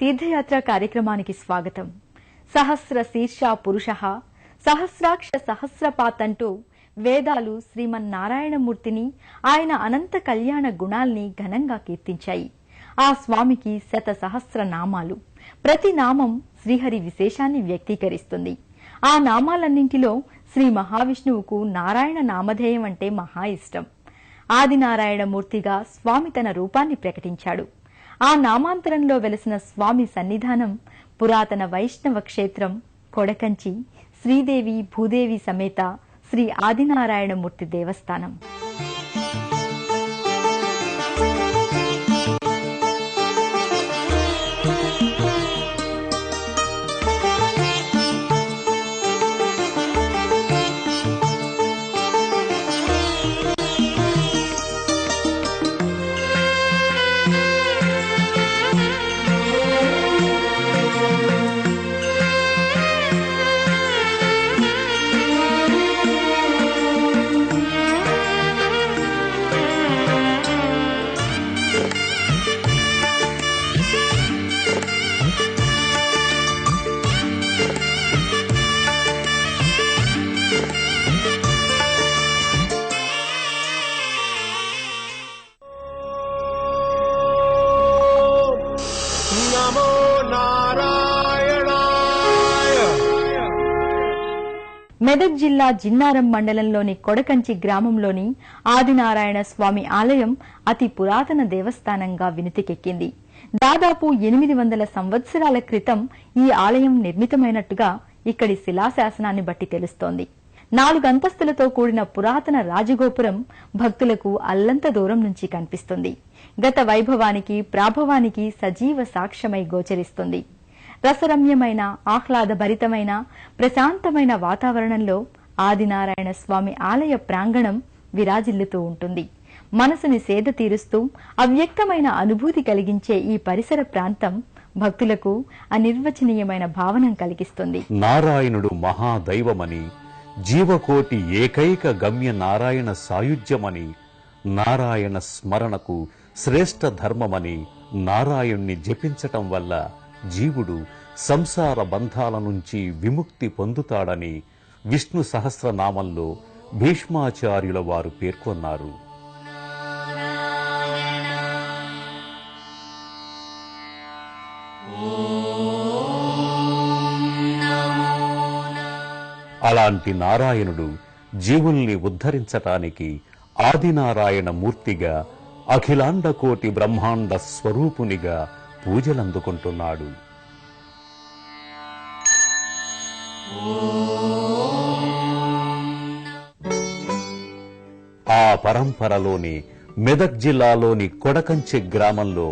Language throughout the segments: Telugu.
తీర్థయాత్ర కార్యక్రమానికి స్వాగతం. సహస్ర శీర్ష పురుషః సహస్రాక్ష సహస్రపాత్ అంటూ వేదాలు శ్రీమన్నారాయణమూర్తిని, ఆయన అనంత కళ్యాణ గుణాల్ని ఘనంగా కీర్తించాయి. ఆ స్వామికి శత సహస్ర నామాలు. ప్రతి నామం శ్రీహరి విశేషాన్ని వ్యక్తీకరిస్తుంది. ఆ నామాలన్నింటిలో శ్రీ మహావిష్ణువుకు నారాయణ నామధేయం అంటే మహా ఇష్టం. ఆదినారాయణమూర్తిగా స్వామి తన రూపాన్ని ప్రకటించాడు. ఆ నామాంతరంలో వెలసిన స్వామి సన్నిధానం పురాతన వైష్ణవ క్షేత్రం కొడకంచి శ్రీదేవి భూదేవి సమేత శ్రీ ఆదినారాయణమూర్తి దేవస్థానం. మెదక్ జిల్లా జిన్నారం మండలంలోని కొడకంచి గ్రామంలోని ఆదినారాయణ స్వామి ఆలయం అతి పురాతన దేవస్థానంగా వినుతికెక్కింది. దాదాపు 800 సంవత్సరాల క్రితం ఈ ఆలయం నిర్మితమైనట్టుగా ఇక్కడి శిలాశాసనాన్ని బట్టి తెలుస్తోంది. 4 అంతస్తులతో కూడిన పురాతన రాజగోపురం భక్తులకు అల్లంత దూరం నుంచి కనిపిస్తుంది. గత వైభవానికి ప్రాభవానికి సజీవ సాక్ష్యమై గోచరిస్తుంది. రసరమ్యమైన ఆహ్లాదభరితమైన ప్రశాంతమైన వాతావరణంలో ఆదినారాయణ స్వామి ఆలయ ప్రాంగణం విరాజిల్లుతూ ఉంటుంది. మనసుని సేద తీరుస్తూ అవ్యక్తమైన అనుభూతి కలిగించే ఈ పరిసర ప్రాంతం భక్తులకు అనిర్వచనీయమైన భావన కలిగిస్తుంది. నారాయణుడు మహాదైవమని, జీవకోటి ఏకైక గమ్య నారాయణ సాయుధ్యమని, నారాయణ స్మరణకు శ్రేష్ఠ ధర్మమని, నారాయణ్ణి జపించటం వల్ల జీవుడు సంసార బంధాల నుంచి విముక్తి పొందుతాడని విష్ణు సహస్రనామంలో భీష్మాచార్యుల వారు పేర్కొన్నారు. అలాంటి నారాయణుడు జీవుల్ని ఉద్ధరించటానికి ఆదినారాయణ మూర్తిగా, అఖిలాండకోటి బ్రహ్మాండ స్వరూపునిగా పూజలందుకుంటున్నాడు. ఆ పరంపరలోని మెదక్ జిల్లాలోని కొడకంచె గ్రామంలో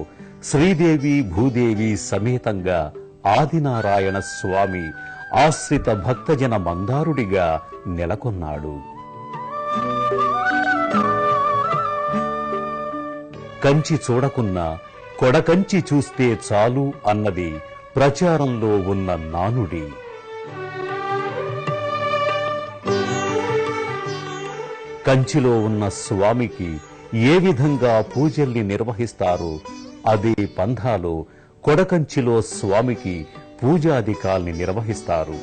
శ్రీదేవి భూదేవి సమేతంగా ఆదినారాయణ స్వామి ఆశ్రిత భక్తజన మందారుడిగా నెలకొన్నాడు. కంచి చూడకున్నా కొడకంచి చూస్తే చాలు అన్నది ప్రచారంలో ఉన్న నానుడి. కంచిలో ఉన్న స్వామికి ఏ విధంగా పూజల్ని నిర్వహిస్తారో అదే పంథాలో కొడకంచిలో స్వామికి పూజాధికాల్ని నిర్వహిస్తారు.